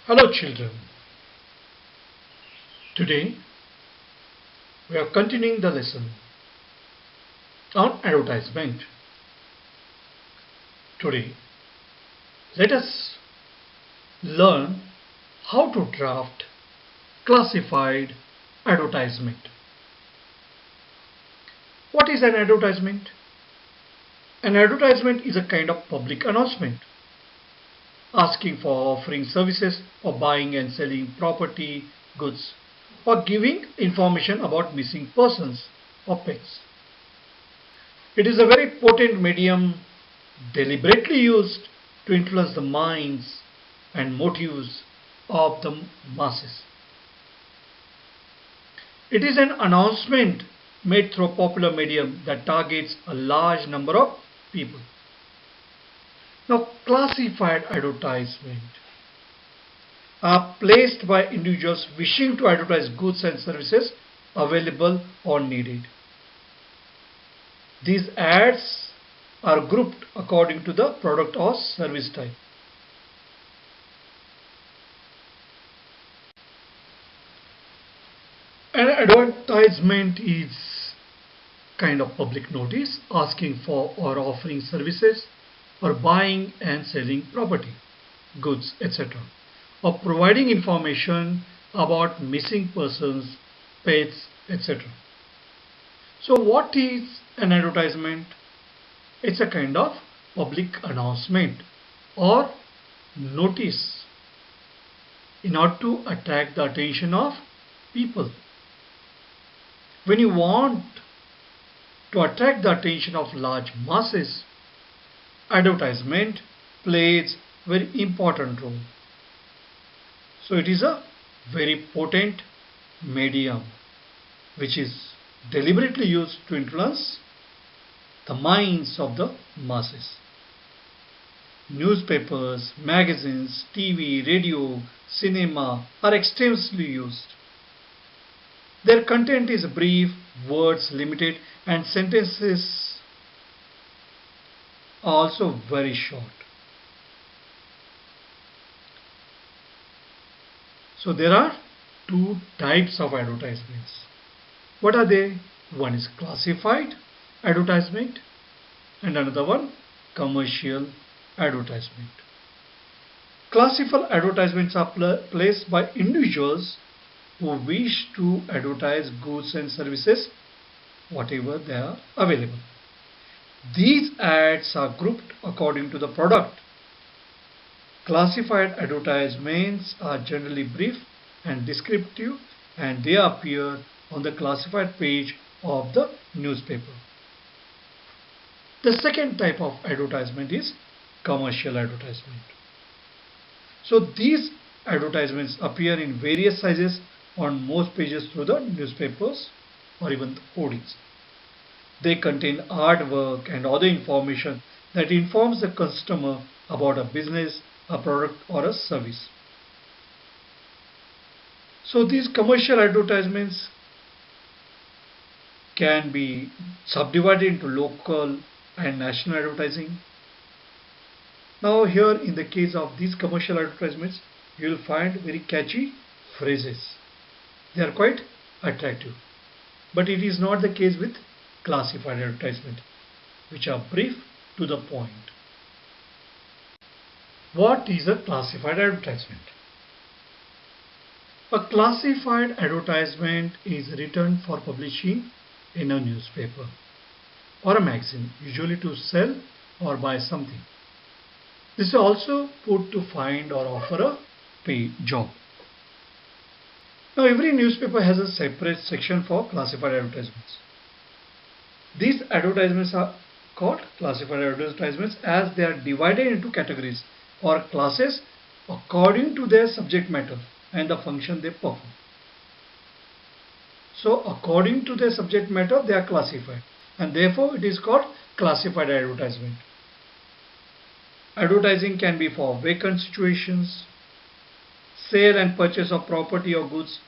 Hello children. Today we are continuing the lesson on advertisement. Today let us learn how to draft classified advertisement. What is an advertisement? An advertisement is a kind of public announcement asking for offering services or buying and selling property, goods, or giving information about missing persons or pets. It is a very potent medium deliberately used to influence the minds and motives of the masses. It is an announcement made through a popular medium that targets a large number of people. Now, classified advertisement are placed by individuals wishing to advertise goods and services available or needed. These ads are grouped according to the product or service type. An advertisement is kind of public notice asking for or offering services or buying and selling property, goods, etc., or providing information about missing persons, pets, etc. So what is an advertisement? It's a kind of public announcement or notice in order to attract the attention of people. When you want to attract the attention of large masses, advertisement plays very important role. So it is a very potent medium which is deliberately used to influence the minds of the masses. Newspapers, magazines, TV, radio, cinema are extensively used. Their content is brief, words limited, and sentences are also very short. So there are two types of advertisements. What are they? One is classified advertisement and another one commercial advertisement. Classified advertisements are placed by individuals who wish to advertise goods and services, whatever they are available. These ads are grouped according to the product. Classified advertisements are generally brief and descriptive, and they appear on the classified page of the newspaper. The second type of advertisement is commercial advertisement. So these advertisements appear in various sizes on most pages through the newspapers or even the hoardings. They contain artwork and other information that informs the customer about a business, a product, or a service. So these commercial advertisements can be subdivided into local and national advertising. Now here in the case of these commercial advertisements, you will find very catchy phrases. They are quite attractive. But it is not the case with classified advertisement, which are brief to the point. What is a classified advertisement? A classified advertisement is written for publishing in a newspaper or a magazine, usually to sell or buy something. This is also put to find or offer a paid job. Now every newspaper has a separate section for classified advertisements. These advertisements are called classified advertisements as they are divided into categories or classes according to their subject matter and the function they perform. So according to their subject matter they are classified, and therefore it is called classified advertisement. Advertising can be for vacant situations, sale and purchase of property or goods,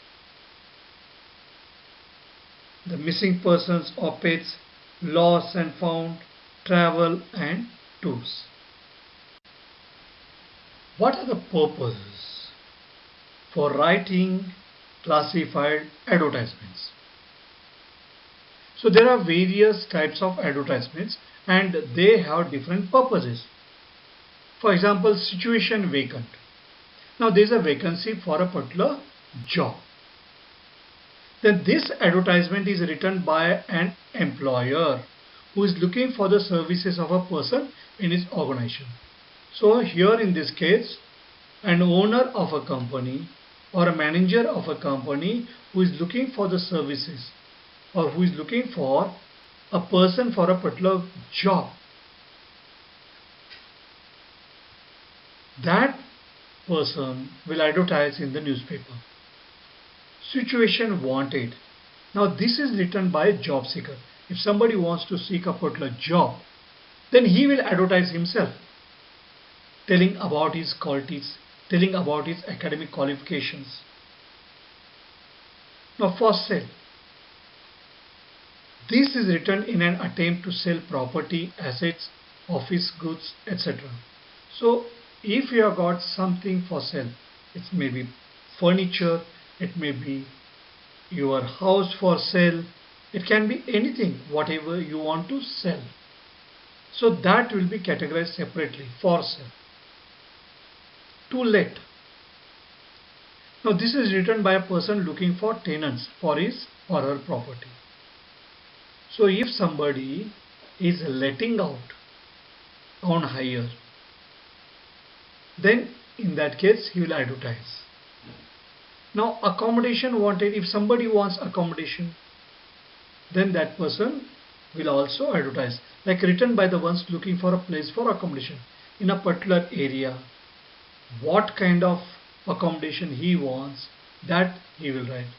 the missing persons or pets, lost and found, travel and tours. What are the purposes for writing classified advertisements. So there are various types of advertisements and they have different purposes. For example, situation vacant. Now there is a vacancy for a particular job. Then this advertisement is written by an employer who is looking for the services of a person in his organization. So here in this case, an owner of a company or a manager of a company who is looking for the services or who is looking for a person for a particular job, that person will advertise in the newspaper. Situation wanted. Now this is written by a job seeker. If somebody wants to seek a particular job, then he will advertise himself, telling about his qualities, telling about his academic qualifications. Now for sale. This is written in an attempt to sell property, assets, office goods, etc. So if you have got something for sale, it may be furniture, it may be your house for sale, it can be anything, whatever you want to sell. So that will be categorized separately, for sale. To let. Now this is written by a person looking for tenants for his or her property. So if somebody is letting out on hire, then in that case he will advertise. Now accommodation wanted. If somebody wants accommodation, then that person will also advertise, like written by the ones looking for a place for accommodation in a particular area. What kind of accommodation he wants, that he will write,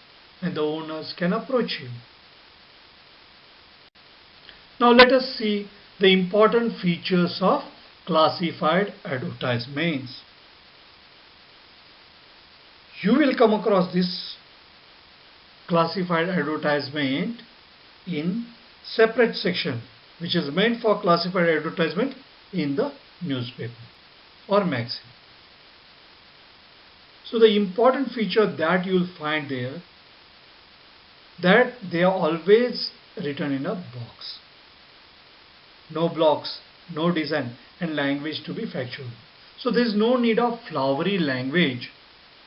and the owners can approach him. Now let us see the important features of classified advertisements. You will come across this classified advertisement in separate section which is meant for classified advertisement in the newspaper or magazine. So the important feature that you will find there, that they are always written in a box. No blocks, no design, and language to be factual. So there is no need of flowery language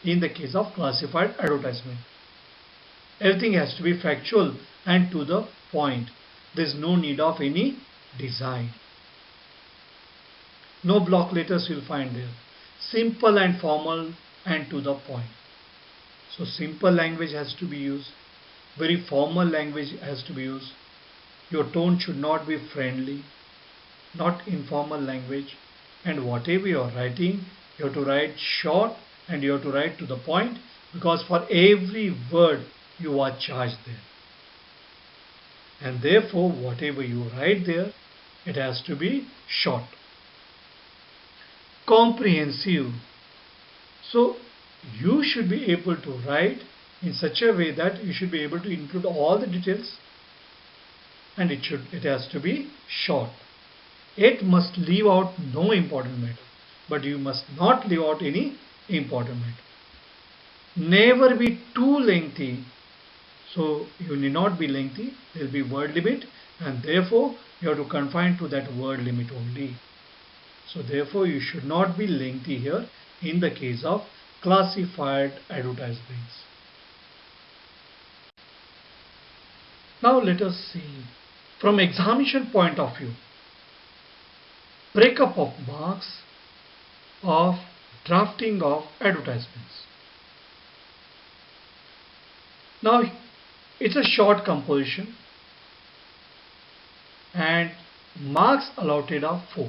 in the case of classified advertisement. Everything has to be factual and to the point. There is no need of any design. No block letters you will find there. Simple and formal and to the point. So simple language has to be used. Very formal language has to be used. Your tone should not be friendly, not informal language, and whatever you are writing, you have to write short and you have to write to the point, because for every word you are charged there. And therefore whatever you write there, it has to be short. Comprehensive. So you should be able to write in such a way that you should be able to include all the details, and it has to be short. It must leave out no important matter, but you must not leave out any important matter. Never be too lengthy. So you need not be lengthy. There will be word limit, and therefore you have to confine to that word limit only. So therefore you should not be lengthy here in the case of classified advertisements. Now let us see from examination point of view, breakup of marks of drafting of advertisements. Now it's a short composition and marks allotted are 4.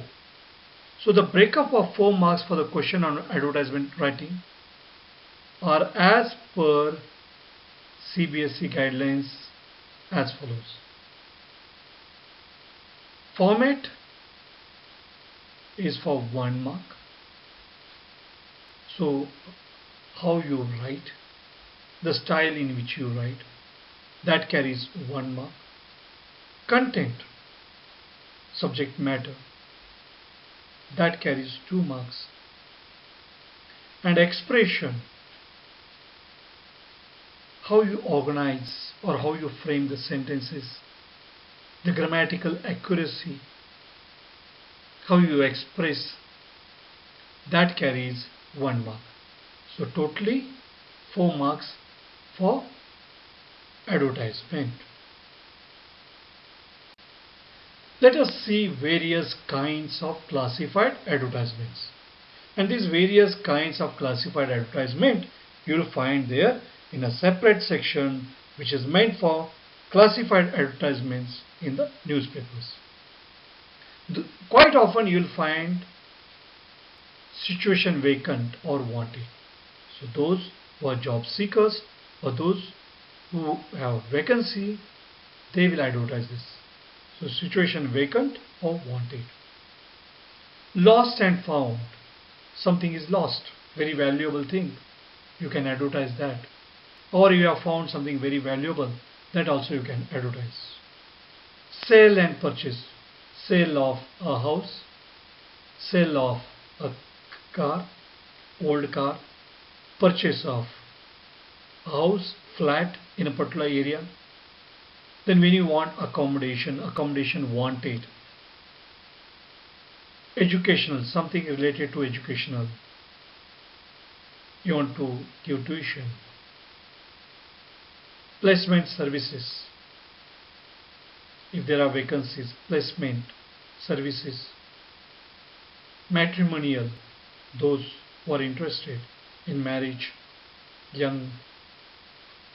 So the breakup of 4 marks for the question on advertisement writing are as per CBSE guidelines as follows. Format is for 1 mark. So how you write, the style in which you write, that carries 1 mark. Content, subject matter, that carries 2 marks. And expression, how you organize or how you frame the sentences, the grammatical accuracy, how you express, that carries 1 mark. So totally 4 marks for advertisement. Let us see various kinds of classified advertisements. And these various kinds of classified advertisement you will find there in a separate section which is meant for classified advertisements in the newspapers. Quite often you will find situation vacant or wanted. So those who are job seekers or those who have vacancy, they will advertise this. So situation vacant or wanted. Lost and found. Something is lost, very valuable thing. You can advertise that. Or you have found something very valuable, that also you can advertise. Sale and purchase. Sale of a house, sale of a car, old car, purchase of a house, flat in a particular area. Then when you want accommodation, accommodation wanted. Educational, something related to educational. You want to give tuition. Placement services. If there are vacancies, placement services. Matrimonial, those who are interested in marriage, young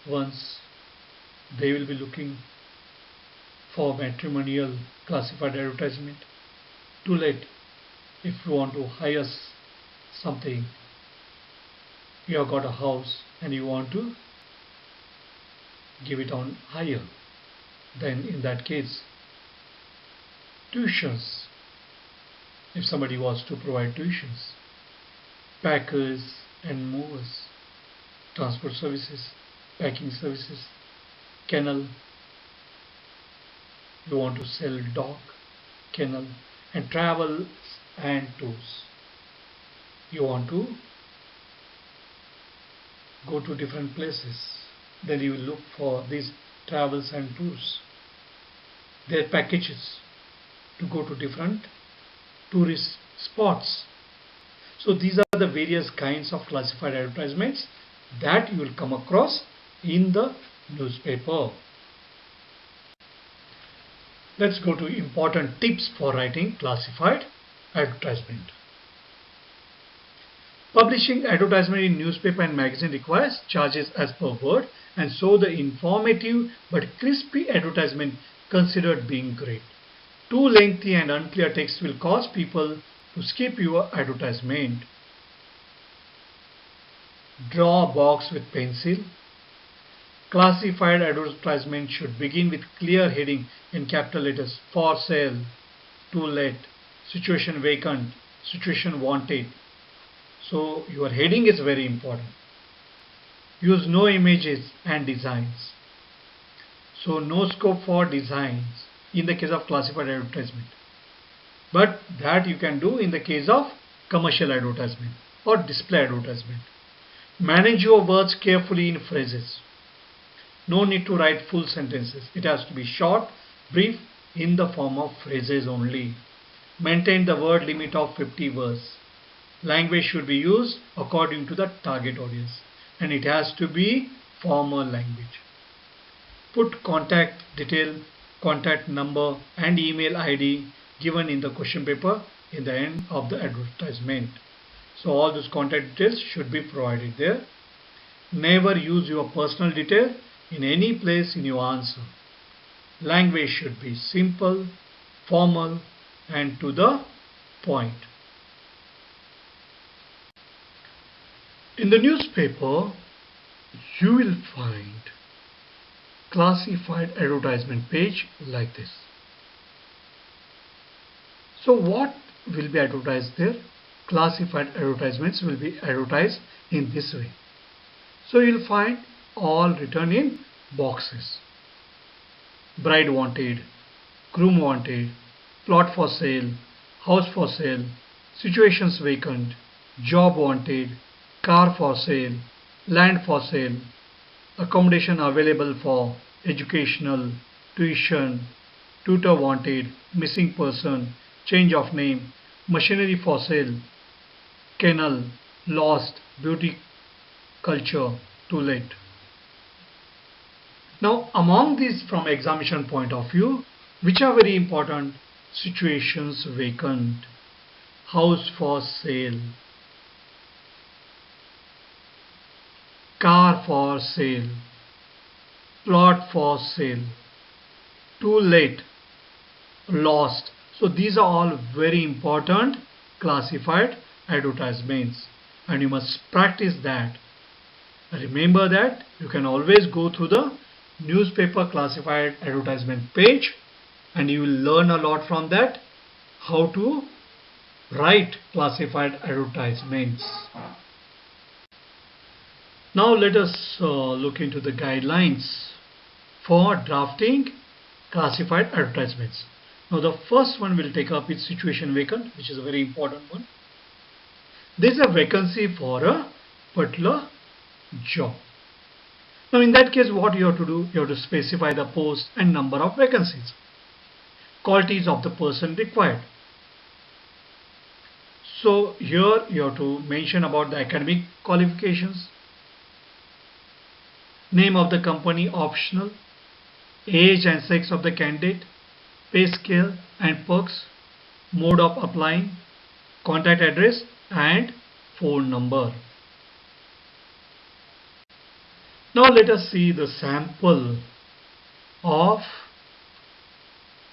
ones, they will be looking for matrimonial classified advertisement. To let, if you want to hire something, you have got a house and you want to give it on hire, then in that case, tuitions, if somebody was to provide tuitions, packers and movers, transport services, packing services, kennel, you want to sell dog, kennel, and travel and tours. You want to go to different places, then you will look for these travels and tours. Their packages to go to different tourist spots. So these are the various kinds of classified advertisements that you will come across in the newspaper. Let's go to important tips for writing classified advertisement. Publishing advertisement in newspaper and magazine requires charges as per word, and so the informative but crispy advertisement considered being great. Too lengthy and unclear text will cause people to skip your advertisement. Draw a box with pencil. Classified advertisement should begin with clear heading in capital letters: for sale, to let, situation vacant, situation wanted. So your heading is very important. Use no images and designs. So no scope for designs in the case of classified advertisement. But that you can do in the case of commercial advertisement or display advertisement. Manage your words carefully in phrases. No need to write full sentences. It has to be short, brief, in the form of phrases only. Maintain the word limit of 50 words. Language should be used according to the target audience, and it has to be formal language. Put contact detail, contact number and email ID given in the question paper in the end of the advertisement. So all those contact details should be provided there. Never use your personal detail in any place in your answer. Language should be simple, formal and to the point. In the newspaper, you will find classified advertisement page like this. So what will be advertised there? Classified advertisements will be advertised in this way. So you will find all written in boxes. Bride wanted, groom wanted, plot for sale, house for sale, situations vacant, job wanted, car for sale, land for sale, accommodation available for educational, tuition, tutor wanted, missing person, change of name, machinery for sale, kennel, lost, beauty culture, too late. Now, among these from examination point of view, which are very important? Situations vacant, house for sale, car for sale, plot for sale, too late, lost. So these are all very important classified advertisements, and you must practice that. Remember that you can always go through the newspaper classified advertisement page and you will learn a lot from that how to write classified advertisements. Now let us look into the guidelines for drafting classified advertisements. Now the first one we'll take up is situation vacant, which is a very important one. There is a vacancy for a particular job. Now in that case, what you have to do, you have to specify the post and number of vacancies, qualities of the person required. So here you have to mention about the academic qualifications, name of the company optional, age and sex of the candidate, pay scale and perks, mode of applying, contact address and phone number. Now let us see the sample of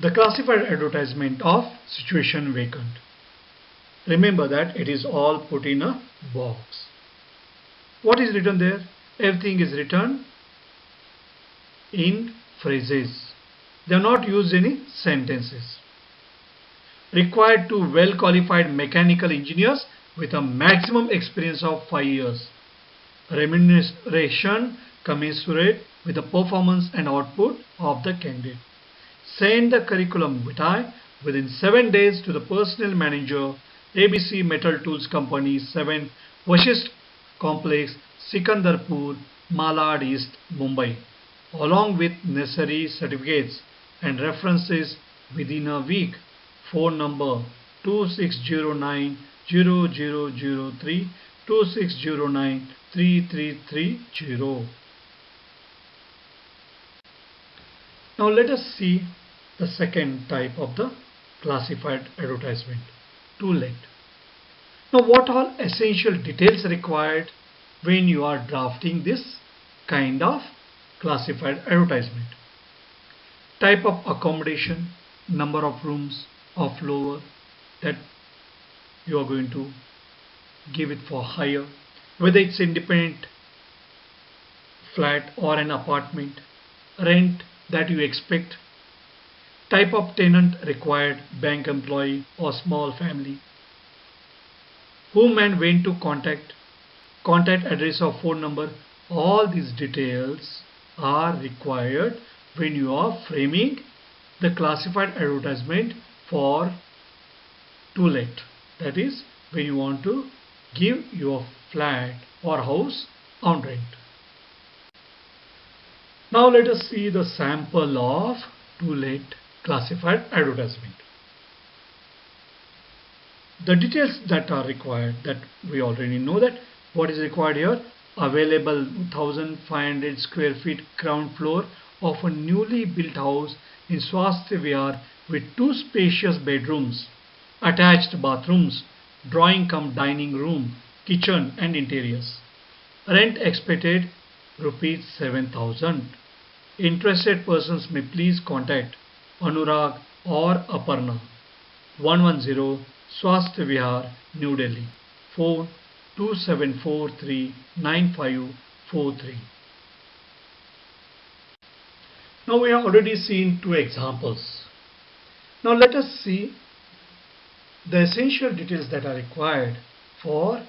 the classified advertisement of situation vacant. Remember that it is all put in a box. What is written there? Everything is written in phrases. They are not used any sentences. Required to well qualified mechanical engineers with a maximum experience of 5 years. Remuneration commensurate with the performance and output of the candidate. Send the curriculum vitae within 7 days to the personnel manager, ABC Metal Tools Company, 7 Vashist Complex, Sikandarpur, Malad East, Mumbai, along with necessary certificates and references within a week. Phone number 2609 0003 2609 3330. Now let us see the second type of the classified advertisement, too late. Now what are essential details required when you are drafting this kind of classified advertisement? Type of accommodation, number of rooms or floor that you are going to give it for hire, whether it's independent flat or an apartment, rent that you expect, type of tenant required, bank employee or small family, whom and when to contact, contact address or phone number. All these details are required when you are framing the classified advertisement for too late. That is when you want to give your flat or house on rent. Now let us see the sample of too late classified advertisement. The details that are required, that we already know that what is required here: available 1500 square feet ground floor of a newly built house in Swasthya Vihar with 2 spacious bedrooms, attached bathrooms, drawing cum dining room, kitchen and interiors. Rent expected rupees 7,000. Interested persons may please contact Anurag or Aparna, 110 Swasthya Vihar, New Delhi. Phone 27439543. Now we have already seen 2 examples. Now let us see the essential details that are required for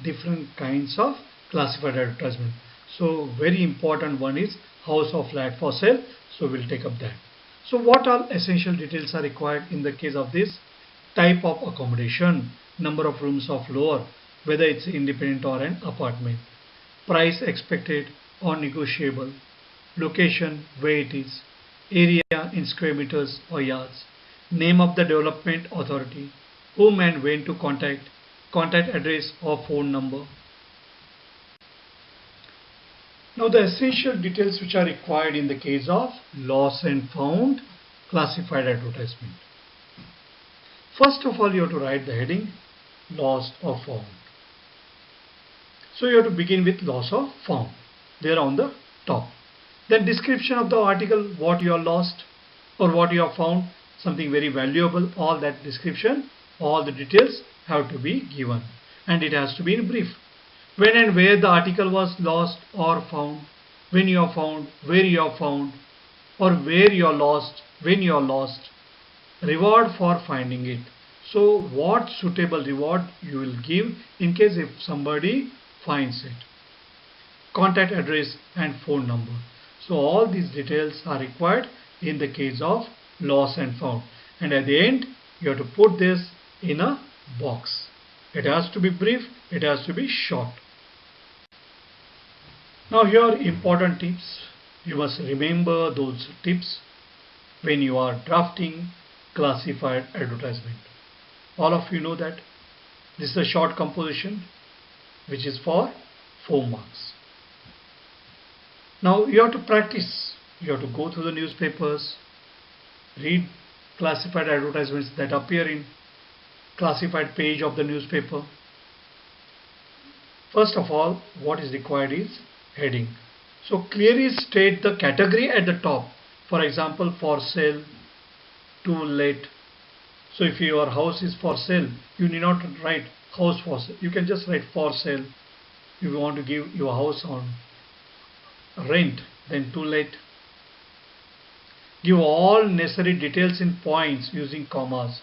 different kinds of classified advertisement. So very important one is house or flat for sale. So we'll take up that. So what all essential details are required in the case of this? Type of accommodation, number of rooms or floor, whether it's independent or an apartment, price expected, or negotiable, location where it is, area in square meters or yards, name of the development authority, whom and when to contact, contact address or phone number. Now the essential details which are required in the case of lost and found classified advertisement. First of all, you have to write the heading lost or found. So you have to begin with lost or found there on the top. Then description of the article, what you are lost or what you have found, something very valuable, all that description, all the details have to be given and it has to be in brief. When and where the article was lost or found, when you are found, where you are found, or where you are lost, when you are lost, reward for finding it. So what suitable reward you will give in case if somebody finds it. Contact address and phone number. So all these details are required in the case of lost and found. And at the end, you have to put this in a box. It has to be brief, it has to be short. Now here are important tips. You must remember those tips when you are drafting classified advertisement. All of you know that this is a short composition which is for 4 marks. Now you have to practice. You have to go through the newspapers, read classified advertisements that appear in classified page of the newspaper. First of all, what is required is heading. So clearly state the category at the top. For example, for sale, to let. So if your house is for sale, you need not write house for sale. You can just write for sale. If you want to give your house on rent, then to let. Give all necessary details in points using commas.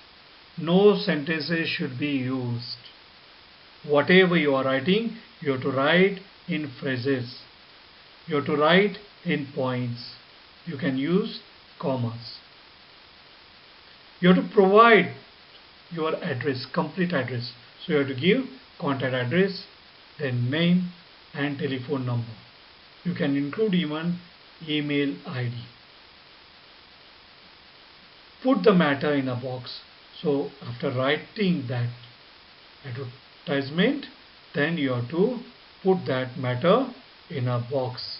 No sentences should be used. Whatever you are writing, you have to write in phrases. You have to write in points. You can use commas. You have to provide your address, complete address. So you have to give contact address, then name and telephone number. You can include even email ID. Put the matter in a box. So after writing that advertisement, then you have to put that matter in a box.